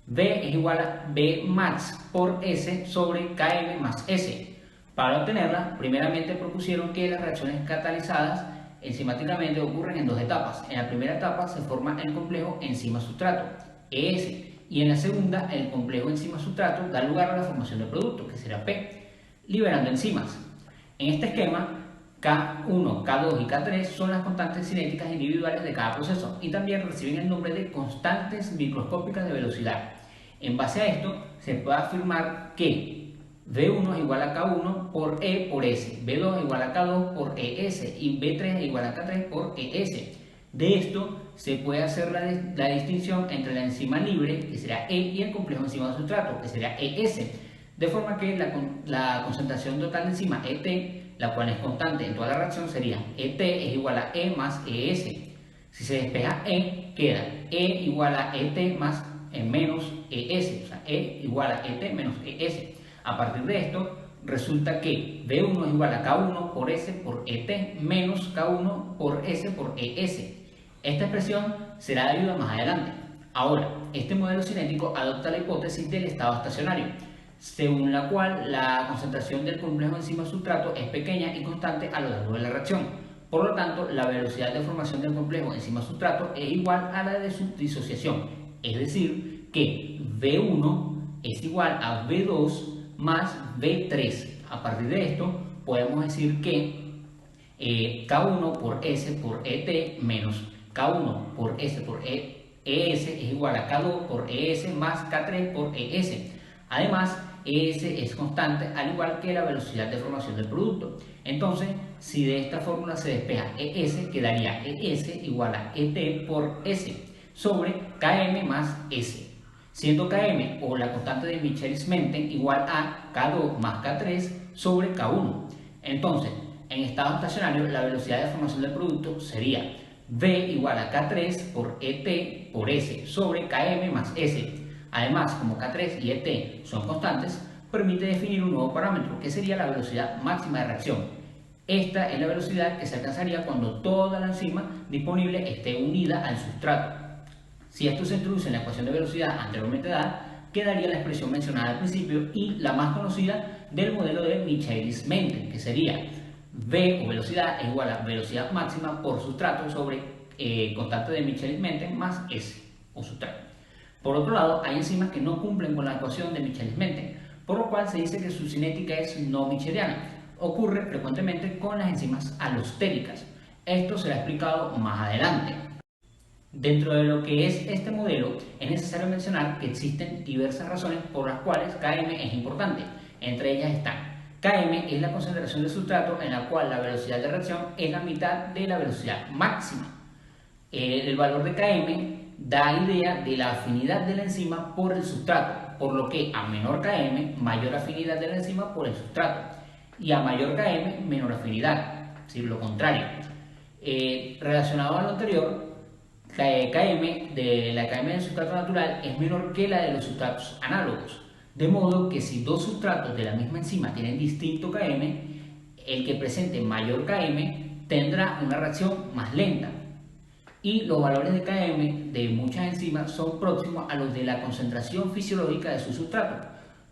V es igual a B max por S sobre Km más S. Para obtenerla, primeramente propusieron que las reacciones catalizadas enzimáticamente ocurren en dos etapas. En la primera etapa se forma el complejo enzima-sustrato, ES, y en la segunda el complejo enzima-sustrato da lugar a la formación del producto, que será P, liberando enzimas. En este esquema, K1, K2 y K3 son las constantes cinéticas individuales de cada proceso y también reciben el nombre de constantes microscópicas de velocidad. En base a esto, se puede afirmar que V1 es igual a K1 por E por S, V2 es igual a K2 por ES y V3 es igual a K3 por ES. De esto se puede hacer la distinción entre la enzima libre, que será E, y el complejo enzima de sustrato, que será ES, de forma que la concentración total de enzima ET, la cual es constante en toda la reacción, sería ET es igual a E más ES. Si se despeja E, queda E igual a ET más menos ES, o sea, E igual a ET menos ES. A partir de esto, resulta que V1 es igual a K1 por S por ET menos K1 por S por ES. Esta expresión será de ayuda más adelante. Ahora, este modelo cinético adopta la hipótesis del estado estacionario, según la cual la concentración del complejo enzima sustrato es pequeña y constante a lo largo de la reacción. Por lo tanto, la velocidad de formación del complejo enzima sustrato es igual a la de su disociación, es decir, que V1 es igual a V2 más V3. A partir de esto, podemos decir que K1 por S por ET menos K1 por S por ES es igual a K2 por ES más K3 por ES. Además, ES es constante al igual que la velocidad de formación del producto. Entonces, si de esta fórmula se despeja ES, quedaría ES igual a ET por S sobre Km más S, siendo Km o la constante de Michaelis-Menten igual a K2 más K3 sobre K1. Entonces, en estado estacionario, la velocidad de formación del producto sería V igual a K3 por ET por S sobre Km más S. Además, como K3 y ET son constantes, permite definir un nuevo parámetro, que sería la velocidad máxima de reacción. Esta es la velocidad que se alcanzaría cuando toda la enzima disponible esté unida al sustrato. Si esto se introduce en la ecuación de velocidad anteriormente dada, quedaría la expresión mencionada al principio y la más conocida del modelo de Michaelis-Menten, que sería V o velocidad es igual a velocidad máxima por sustrato sobre constante de Michaelis-Menten más S o sustrato. Por otro lado, hay enzimas que no cumplen con la ecuación de Michaelis-Menten, por lo cual se dice que su cinética es no micheliana. Ocurre frecuentemente con las enzimas alostéricas. Esto será explicado más adelante. Dentro de lo que es este modelo, es necesario mencionar que existen diversas razones por las cuales Km es importante. Entre ellas están: Km es la concentración de sustrato en la cual la velocidad de reacción es la mitad de la velocidad máxima. El valor de Km da idea de la afinidad de la enzima por el sustrato, por lo que a menor Km, mayor afinidad de la enzima por el sustrato, y a mayor Km, menor afinidad, es decir, lo contrario. Relacionado a lo anterior, la Km del sustrato natural es menor que la de los sustratos análogos, de modo que si dos sustratos de la misma enzima tienen distinto Km, el que presente mayor Km tendrá una reacción más lenta. Y los valores de Km de muchas enzimas son próximos a los de la concentración fisiológica de su sustrato,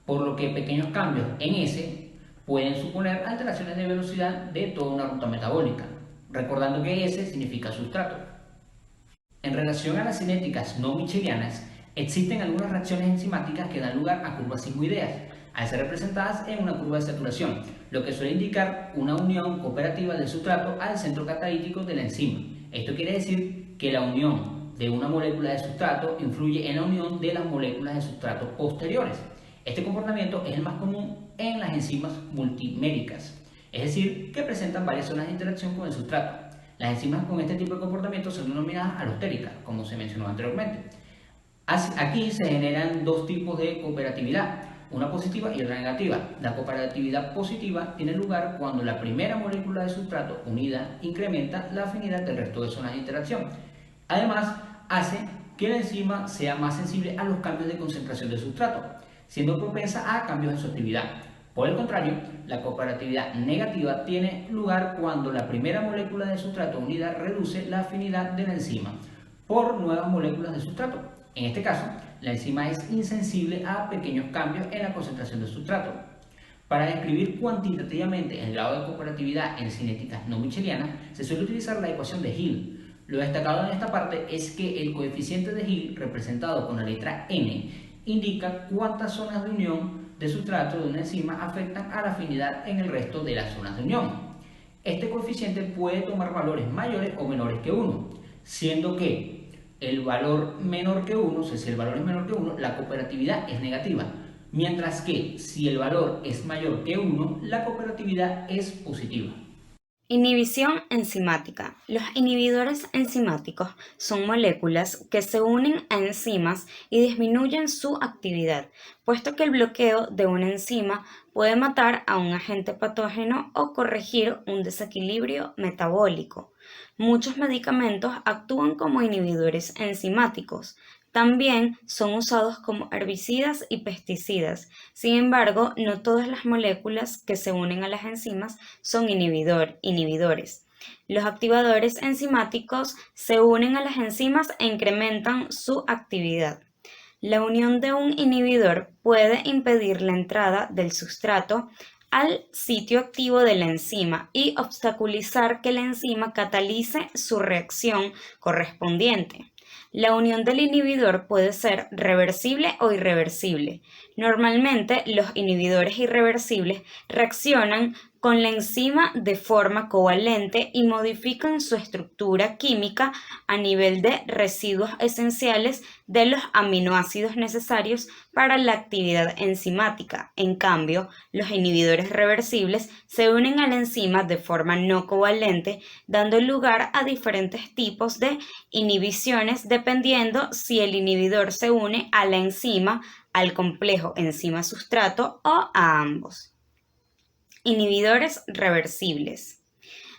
por lo que pequeños cambios en S pueden suponer alteraciones de velocidad de toda una ruta metabólica, recordando que S significa sustrato. En relación a las cinéticas no michelianas, existen algunas reacciones enzimáticas que dan lugar a curvas sigmoideas, al ser representadas en una curva de saturación, lo que suele indicar una unión cooperativa del sustrato al centro catalítico de la enzima. Esto quiere decir que la unión de una molécula de sustrato influye en la unión de las moléculas de sustrato posteriores. Este comportamiento es el más común en las enzimas multiméricas, es decir, que presentan varias zonas de interacción con el sustrato. Las enzimas con este tipo de comportamiento son denominadas alostéricas, como se mencionó anteriormente. Aquí se generan dos tipos de cooperatividad, una positiva y otra negativa. La cooperatividad positiva tiene lugar cuando la primera molécula de sustrato unida incrementa la afinidad del resto de zonas de interacción. Además, hace que la enzima sea más sensible a los cambios de concentración del sustrato, siendo propensa a cambios en su actividad. Por el contrario, la cooperatividad negativa tiene lugar cuando la primera molécula de sustrato unida reduce la afinidad de la enzima por nuevas moléculas de sustrato. En este caso, la enzima es insensible a pequeños cambios en la concentración del sustrato. Para describir cuantitativamente el grado de cooperatividad en cinéticas no michelianas, se suele utilizar la ecuación de Hill. Lo destacado en esta parte es que el coeficiente de Hill, representado con la letra N, indica cuántas zonas de unión de sustrato de una enzima afectan a la afinidad en el resto de las zonas de unión. Este coeficiente puede tomar valores mayores o menores que 1, siendo que el valor menor que 1, o sea, si el valor es menor que 1, la cooperatividad es negativa, mientras que si el valor es mayor que 1, la cooperatividad es positiva. Inhibición enzimática. Los inhibidores enzimáticos son moléculas que se unen a enzimas y disminuyen su actividad, puesto que el bloqueo de una enzima puede matar a un agente patógeno o corregir un desequilibrio metabólico. Muchos medicamentos actúan como inhibidores enzimáticos. También son usados como herbicidas y pesticidas. Sin embargo, no todas las moléculas que se unen a las enzimas son inhibidores. Los activadores enzimáticos se unen a las enzimas e incrementan su actividad. La unión de un inhibidor puede impedir la entrada del sustrato al sitio activo de la enzima y obstaculizar que la enzima catalice su reacción correspondiente. La unión del inhibidor puede ser reversible o irreversible. Normalmente, los inhibidores irreversibles reaccionan con la enzima de forma covalente y modifican su estructura química a nivel de residuos esenciales de los aminoácidos necesarios para la actividad enzimática. En cambio, los inhibidores reversibles se unen a la enzima de forma no covalente, dando lugar a diferentes tipos de inhibiciones dependiendo si el inhibidor se une a la enzima, al complejo enzima-sustrato o a ambos. Inhibidores reversibles.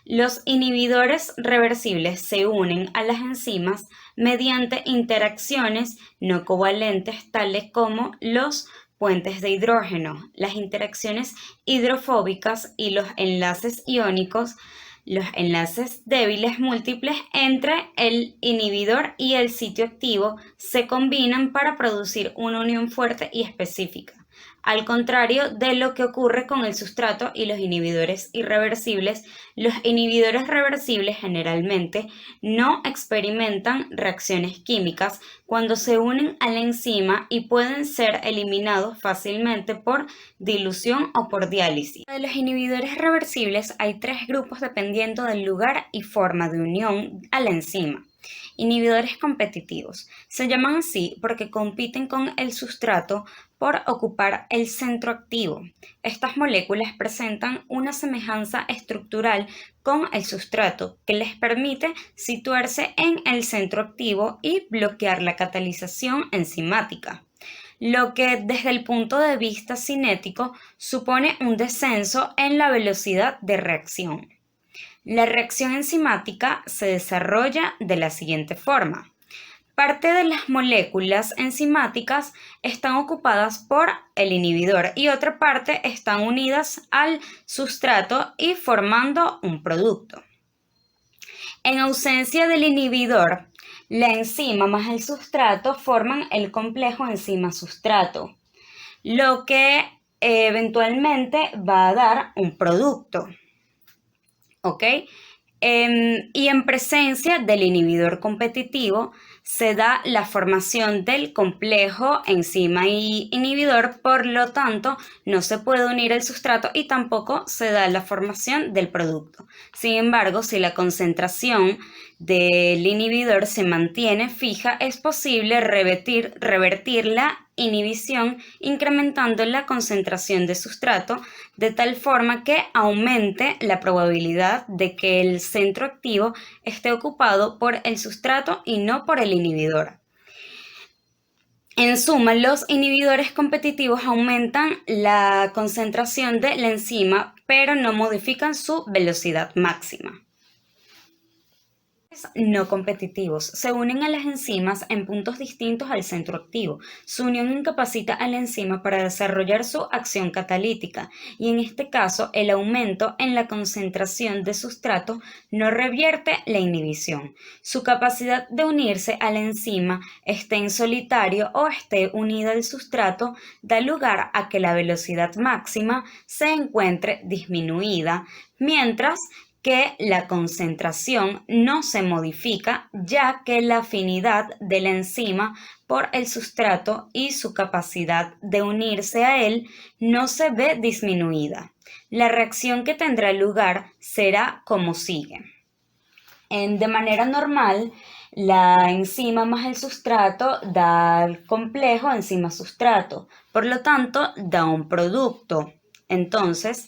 Los inhibidores reversibles se unen a las enzimas mediante interacciones no covalentes tales como los puentes de hidrógeno, las interacciones hidrofóbicas y los enlaces iónicos, los enlaces débiles múltiples entre el inhibidor y el sitio activo se combinan para producir una unión fuerte y específica. Al contrario de lo que ocurre con el sustrato y los inhibidores irreversibles, los inhibidores reversibles generalmente no experimentan reacciones químicas cuando se unen a la enzima y pueden ser eliminados fácilmente por dilución o por diálisis. De los inhibidores reversibles hay tres grupos dependiendo del lugar y forma de unión a la enzima. Inhibidores competitivos. Se llaman así porque compiten con el sustrato por ocupar el centro activo. Estas moléculas presentan una semejanza estructural con el sustrato que les permite situarse en el centro activo y bloquear la catalización enzimática, lo que desde el punto de vista cinético supone un descenso en la velocidad de reacción. La reacción enzimática se desarrolla de la siguiente forma. Parte de las moléculas enzimáticas están ocupadas por el inhibidor y otra parte están unidas al sustrato y formando un producto. En ausencia del inhibidor, la enzima más el sustrato forman el complejo enzima-sustrato, lo que eventualmente va a dar un producto. ¿Ok? Y en presencia del inhibidor competitivo se da la formación del complejo enzima y inhibidor, por lo tanto no se puede unir el sustrato y tampoco se da la formación del producto. Sin embargo, si la concentración del inhibidor se mantiene fija, es posible revertir la inhibición incrementando la concentración de sustrato de tal forma que aumente la probabilidad de que el centro activo esté ocupado por el sustrato y no por el inhibidor. En suma, los inhibidores competitivos aumentan la concentración de la enzima, pero no modifican su velocidad máxima. No competitivos se unen a las enzimas en puntos distintos al centro activo. Su unión incapacita a la enzima para desarrollar su acción catalítica y en este caso el aumento en la concentración de sustrato no revierte la inhibición. Su capacidad de unirse a la enzima, esté en solitario o esté unida al sustrato, da lugar a que la velocidad máxima se encuentre disminuida, mientras que la concentración no se modifica, ya que la afinidad de la enzima por el sustrato y su capacidad de unirse a él no se ve disminuida. La reacción que tendrá lugar será como sigue. De manera normal, la enzima más el sustrato da el complejo enzima-sustrato, por lo tanto da un producto. Entonces,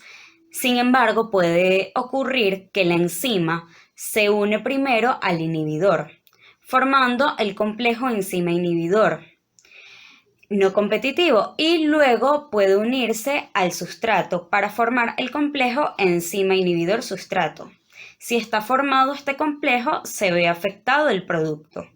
sin embargo, puede ocurrir que la enzima se une primero al inhibidor, formando el complejo enzima-inhibidor no competitivo, y luego puede unirse al sustrato para formar el complejo enzima-inhibidor-sustrato. Si está formado este complejo, se ve afectado el producto.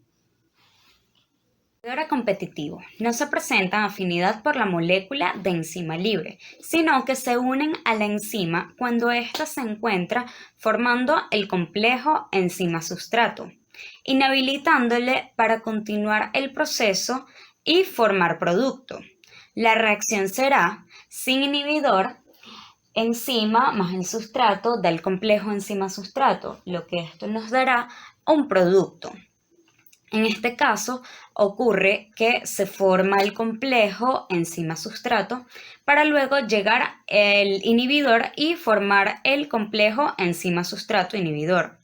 Inhibidor competitivo. No se presentan afinidad por la molécula de enzima libre, sino que se unen a la enzima cuando ésta se encuentra formando el complejo enzima-sustrato, inhabilitándole para continuar el proceso y formar producto. La reacción será sin inhibidor, enzima más el sustrato da el complejo enzima-sustrato, lo que esto nos dará un producto. En este caso ocurre que se forma el complejo enzima-sustrato para luego llegar el inhibidor y formar el complejo enzima-sustrato-inhibidor.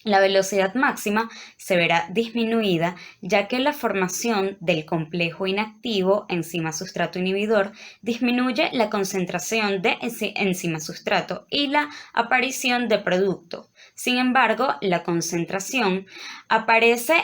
La velocidad máxima se verá disminuida, ya que la formación del complejo inactivo enzima-sustrato-inhibidor disminuye la concentración de enzima-sustrato y la aparición de producto. Sin embargo, la concentración aparece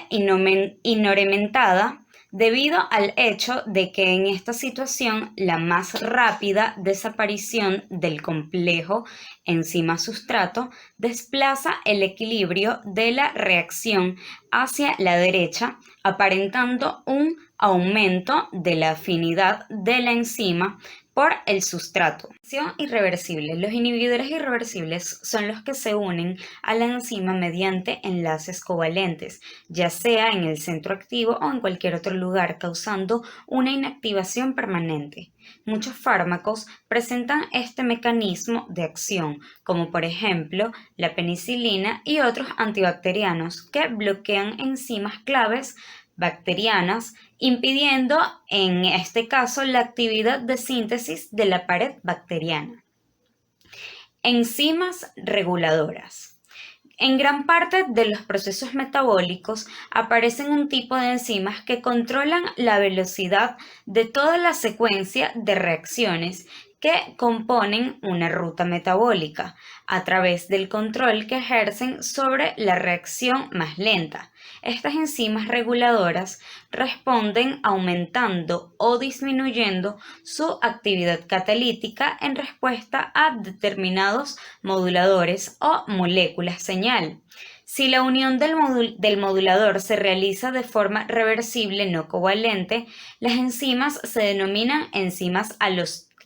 inorementada debido al hecho de que en esta situación la más rápida desaparición del complejo enzima-sustrato desplaza el equilibrio de la reacción hacia la derecha, aparentando un aumento de la afinidad de la enzima por el sustrato. Reacción irreversible. Los inhibidores irreversibles son los que se unen a la enzima mediante enlaces covalentes, ya sea en el centro activo o en cualquier otro lugar, causando una inactivación permanente. Muchos fármacos presentan este mecanismo de acción, como por ejemplo la penicilina y otros antibacterianos que bloquean enzimas claves bacterianas, impidiendo en este caso la actividad de síntesis de la pared bacteriana. Enzimas reguladoras. En gran parte de los procesos metabólicos aparecen un tipo de enzimas que controlan la velocidad de toda la secuencia de reacciones que componen una ruta metabólica, a través del control que ejercen sobre la reacción más lenta. Estas enzimas reguladoras responden aumentando o disminuyendo su actividad catalítica en respuesta a determinados moduladores o moléculas señal. Si la unión del modulador se realiza de forma reversible no covalente, las enzimas se denominan enzimas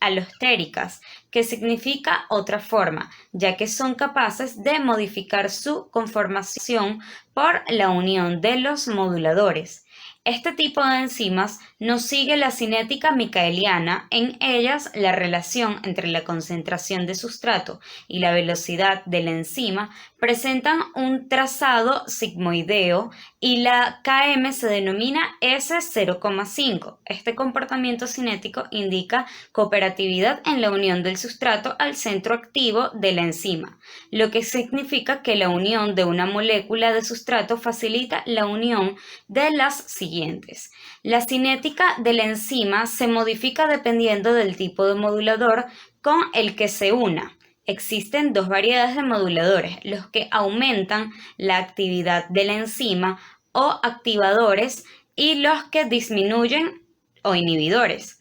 alostéricas, que significa otra forma, ya que son capaces de modificar su conformación por la unión de los moduladores. Este tipo de enzimas no sigue la cinética micaeliana. En ellas, la relación entre la concentración de sustrato y la velocidad de la enzima presentan un trazado sigmoideo y la Km se denomina S0,5. Este comportamiento cinético indica cooperatividad en la unión del sustrato al centro activo de la enzima, lo que significa que la unión de una molécula de sustrato facilita la unión de las siguientes. La cinética de la enzima se modifica dependiendo del tipo de modulador con el que se una. Existen dos variedades de moduladores, los que aumentan la actividad de la enzima o activadores y los que disminuyen o inhibidores.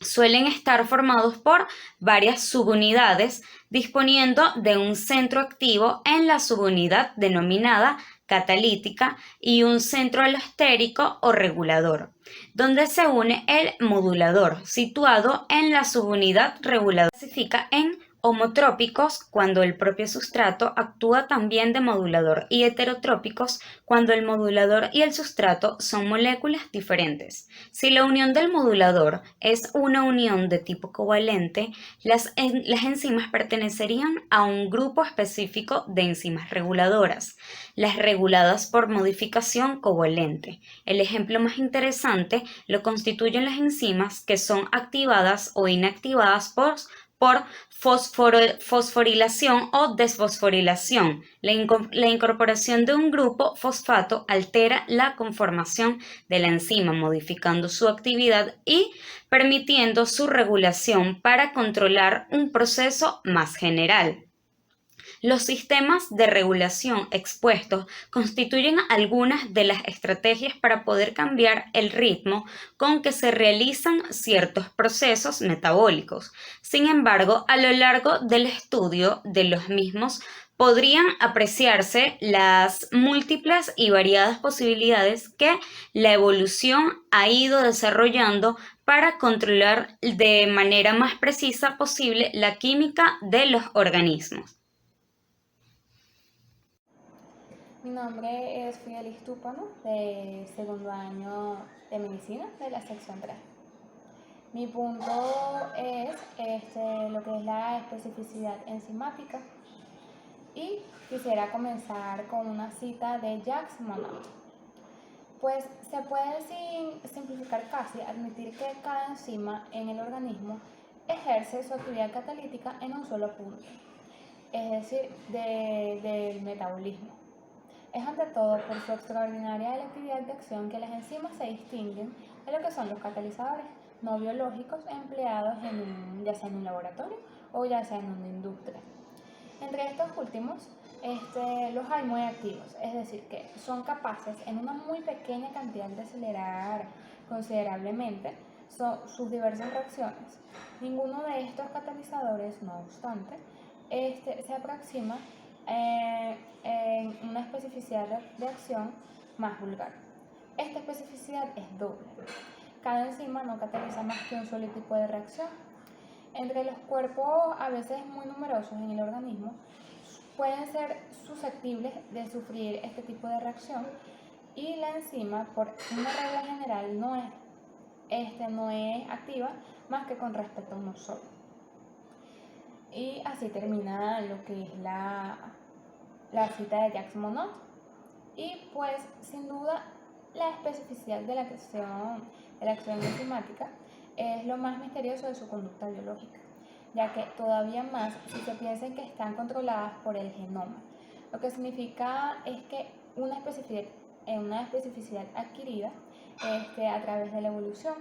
Suelen estar formados por varias subunidades, disponiendo de un centro activo en la subunidad denominada catalítica y un centro alostérico o regulador, donde se une el modulador situado en la subunidad reguladora. Se clasifica en Homotrópicos cuando el propio sustrato actúa también de modulador y heterotrópicos cuando el modulador y el sustrato son moléculas diferentes. Si la unión del modulador es una unión de tipo covalente, las enzimas pertenecerían a un grupo específico de enzimas reguladoras, las reguladas por modificación covalente. El ejemplo más interesante lo constituyen las enzimas que son activadas o inactivadas por fosforilación o desfosforilación. La incorporación de un grupo fosfato altera la conformación de la enzima, modificando su actividad y permitiendo su regulación para controlar un proceso más general. Los sistemas de regulación expuestos constituyen algunas de las estrategias para poder cambiar el ritmo con que se realizan ciertos procesos metabólicos. Sin embargo, a lo largo del estudio de los mismos, podrían apreciarse las múltiples y variadas posibilidades que la evolución ha ido desarrollando para controlar de manera más precisa posible la química de los organismos. Mi nombre es Fidelis Túpano, de segundo año de medicina de la sección 3. Mi punto es lo que es la especificidad enzimática y quisiera comenzar con una cita de Jacques Monod. Pues se puede, sin simplificar casi, admitir que cada enzima en el organismo ejerce su actividad catalítica en un solo punto, es decir, del metabolismo. Es ante todo por su extraordinaria electividad de acción que las enzimas se distinguen de lo que son los catalizadores no biológicos empleados ya sea en un laboratorio o ya sea en una industria. Entre estos últimos, los hay muy activos, es decir, que son capaces en una muy pequeña cantidad de acelerar considerablemente sus diversas reacciones. Ninguno de estos catalizadores, no obstante, se aproxima en una especificidad de acción más vulgar. Esta especificidad es doble. Cada enzima no cataliza más que un solo tipo de reacción. Entre los cuerpos a veces muy numerosos en el organismo pueden ser susceptibles de sufrir este tipo de reacción y la enzima, por una regla general, no es activa más que con respecto a uno solo. Y así termina lo que es la cita de Jacques Monod. Y pues sin duda la especificidad de la acción enzimática es lo más misterioso de su conducta biológica, ya que todavía más si se piensa en que están controladas por el genoma, lo que significa es que una especificidad adquirida a través de la evolución.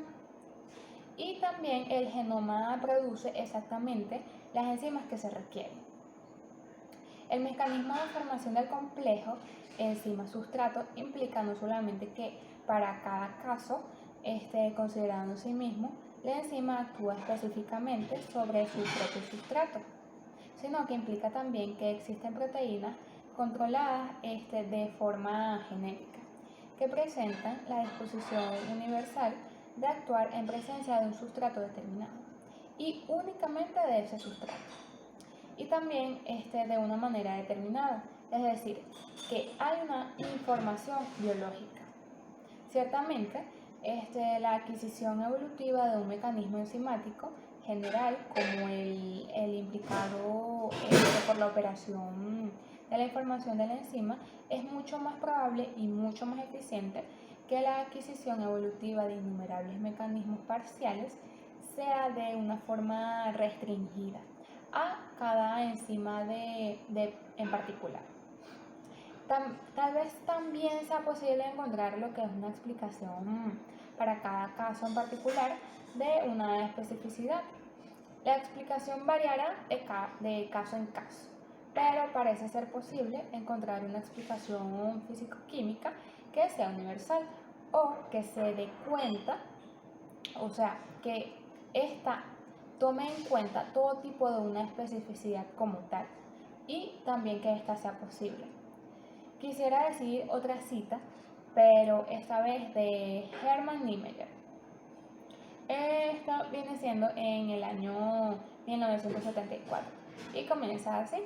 Y también el genoma produce exactamente las enzimas que se requieren. El mecanismo de formación del complejo enzima-sustrato implica no solamente que para cada caso, considerando a sí mismo, la enzima actúa específicamente sobre su propio sustrato, sino que implica también que existen proteínas controladas de forma genética, que presentan la disposición universal de actuar en presencia de un sustrato determinado y únicamente de ese sustrato, y también de una manera determinada, es decir, que hay una información biológica. Ciertamente, la adquisición evolutiva de un mecanismo enzimático general, como el implicado por la operación de la información de la enzima, es mucho más probable y mucho más eficiente que la adquisición evolutiva de innumerables mecanismos parciales sea de una forma restringida a cada enzima en particular. Tal vez también sea posible encontrar lo que es una explicación para cada caso en particular de una especificidad. La explicación variará de caso en caso, pero parece ser posible encontrar una explicación físico-química que sea universal o que se dé cuenta, o sea, que ésta tome en cuenta todo tipo de una especificidad como tal y también que ésta sea posible. Quisiera decir otra cita, pero esta vez de Hermann Niemeyer. Esto viene siendo en el año 1974. Y comienza así.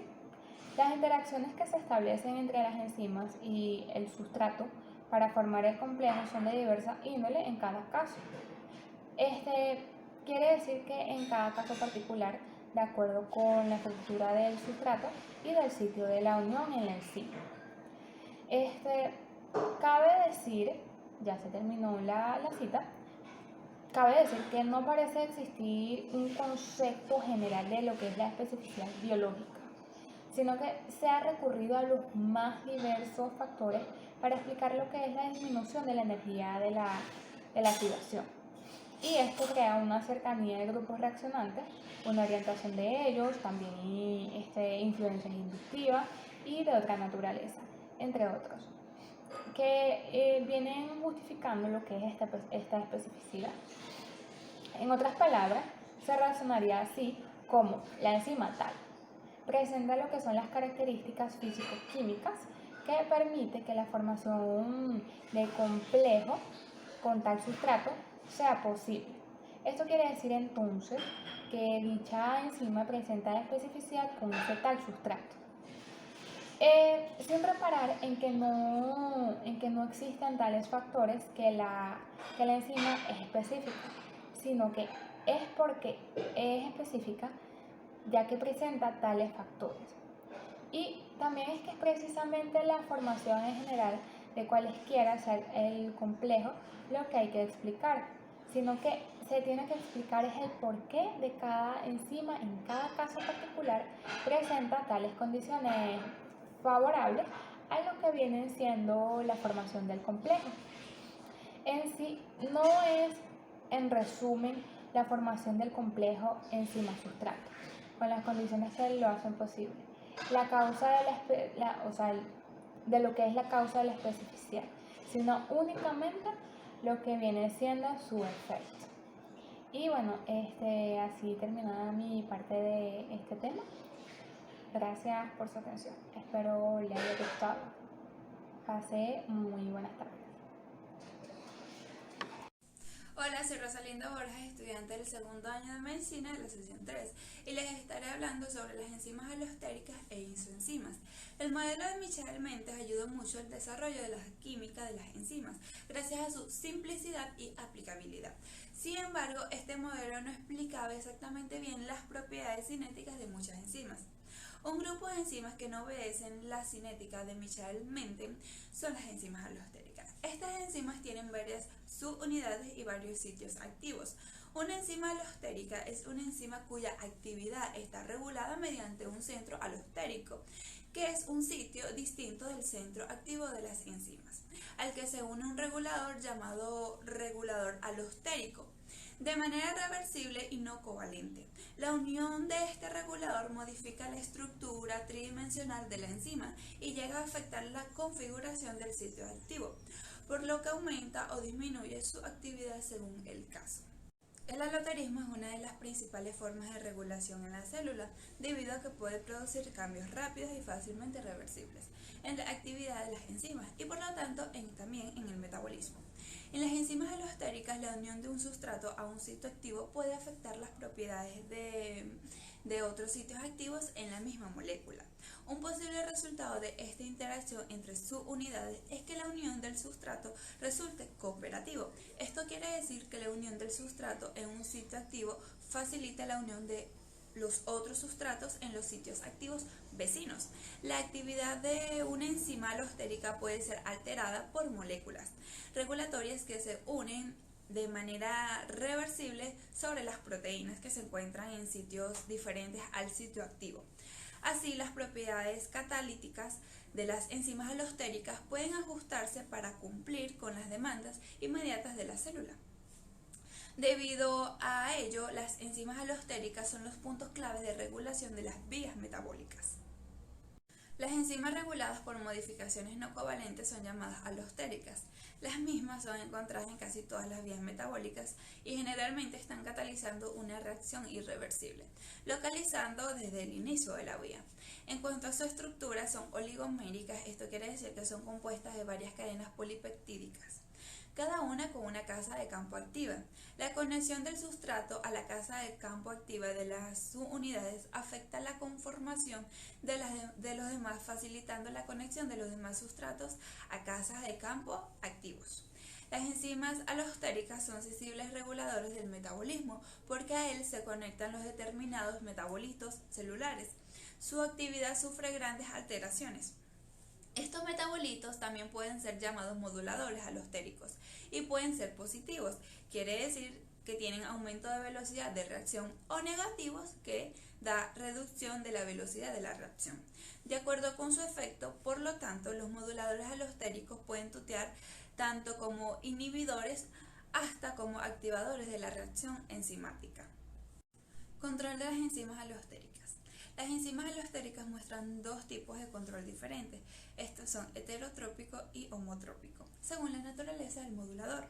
Las interacciones que se establecen entre las enzimas y el sustrato para formar el complejo son de diversa índole en cada caso. Quiere decir que en cada caso particular, de acuerdo con la estructura del sustrato y del sitio de la unión en la enzima. Cabe decir, ya se terminó la cita, cabe decir que no parece existir un concepto general de lo que es la especificidad biológica, sino que se ha recurrido a los más diversos factores para explicar lo que es la disminución de la energía de la activación. Y esto crea una cercanía de grupos reaccionantes, una orientación de ellos, también influencias inductivas y de otra naturaleza, entre otros, que vienen justificando lo que es esta especificidad. En otras palabras, se razonaría así como la enzima tal presenta lo que son las características físico-químicas que permite que la formación de complejo con tal sustrato sea posible. Esto quiere decir entonces que dicha enzima presenta especificidad con ese tal sustrato. Sin reparar en que no existen tales factores que la enzima es específica, sino que es porque es específica ya que presenta tales factores. Y también es que es precisamente la formación en general de cualesquiera sea el complejo lo que hay que explicar, sino que se tiene que explicar es el porqué de cada enzima en cada caso particular presenta tales condiciones favorables a lo que viene siendo la formación del complejo. En sí no es, en resumen, la formación del complejo enzima-sustrato, con las condiciones que lo hacen posible. La causa de lo que es la causa de la especificidad, sino únicamente lo que viene siendo su efecto. Y bueno, así terminada mi parte de este tema. Gracias por su atención. Espero le haya gustado. Pase muy buenas tardes. Hola, soy Rosalinda Borges, estudiante del segundo año de medicina de la sección 3 y les estaré hablando sobre las enzimas alostéricas e isoenzimas. El modelo de Michael-Mentes ayudó mucho al desarrollo de la química de las enzimas gracias a su simplicidad y aplicabilidad. Sin embargo, este modelo no explicaba exactamente bien las propiedades cinéticas de muchas enzimas. Un grupo de enzimas que no obedecen la cinética de Michael-Mentes son las enzimas alostéricas. Estas enzimas tienen varias subunidades y varios sitios activos. Una enzima alostérica es una enzima cuya actividad está regulada mediante un centro alostérico, que es un sitio distinto del centro activo de las enzimas, al que se une un regulador llamado regulador alostérico, de manera reversible y no covalente. La unión de este regulador modifica la estructura tridimensional de la enzima y llega a afectar la configuración del sitio activo, por lo que aumenta o disminuye su actividad según el caso. El aloterismo es una de las principales formas de regulación en la célula, debido a que puede producir cambios rápidos y fácilmente reversibles en la actividad de las enzimas y por lo tanto también en el metabolismo. En las enzimas alostéricas, la unión de un sustrato a un sitio activo puede afectar las propiedades de otros sitios activos en la misma molécula. Un posible resultado de esta interacción entre subunidades es que la unión del sustrato resulte cooperativo. Esto quiere decir que la unión del sustrato en un sitio activo facilita la unión de los otros sustratos en los sitios activos vecinos. La actividad de una enzima alostérica puede ser alterada por moléculas regulatorias que se unen de manera reversible sobre las proteínas que se encuentran en sitios diferentes al sitio activo. Así, las propiedades catalíticas de las enzimas alostéricas pueden ajustarse para cumplir con las demandas inmediatas de la célula. Debido a ello, las enzimas alostéricas son los puntos clave de regulación de las vías metabólicas. Las enzimas reguladas por modificaciones no covalentes son llamadas alostéricas. Las mismas son encontradas en casi todas las vías metabólicas y generalmente están catalizando una reacción irreversible, localizando desde el inicio de la vía. En cuanto a su estructura, son oligoméricas, esto quiere decir que son compuestas de varias cadenas polipeptídicas, cada una con una casa de campo activa. La conexión del sustrato a la casa de campo activa de las subunidades afecta la conformación de los demás, facilitando la conexión de los demás sustratos a casas de campo activos. Las enzimas alostéricas son sensibles reguladores del metabolismo porque a él se conectan los determinados metabolitos celulares. Su actividad sufre grandes alteraciones. Estos metabolitos también pueden ser llamados moduladores alostéricos y pueden ser positivos, quiere decir que tienen aumento de velocidad de reacción, o negativos, que da reducción de la velocidad de la reacción. De acuerdo con su efecto, por lo tanto, los moduladores alostéricos pueden tutear tanto como inhibidores hasta como activadores de la reacción enzimática. Control de las enzimas alostéricas. Las enzimas alostéricas muestran dos tipos de control diferentes. Estos son heterotrópico y homotrópico, según la naturaleza del modulador.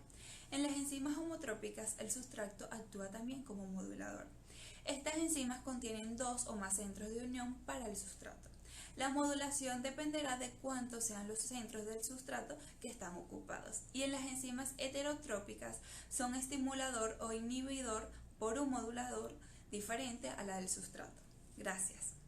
En las enzimas homotrópicas, el sustrato actúa también como modulador. Estas enzimas contienen dos o más centros de unión para el sustrato. La modulación dependerá de cuántos sean los centros del sustrato que están ocupados. Y en las enzimas heterotrópicas son estimulador o inhibidor por un modulador diferente a la del sustrato. Gracias.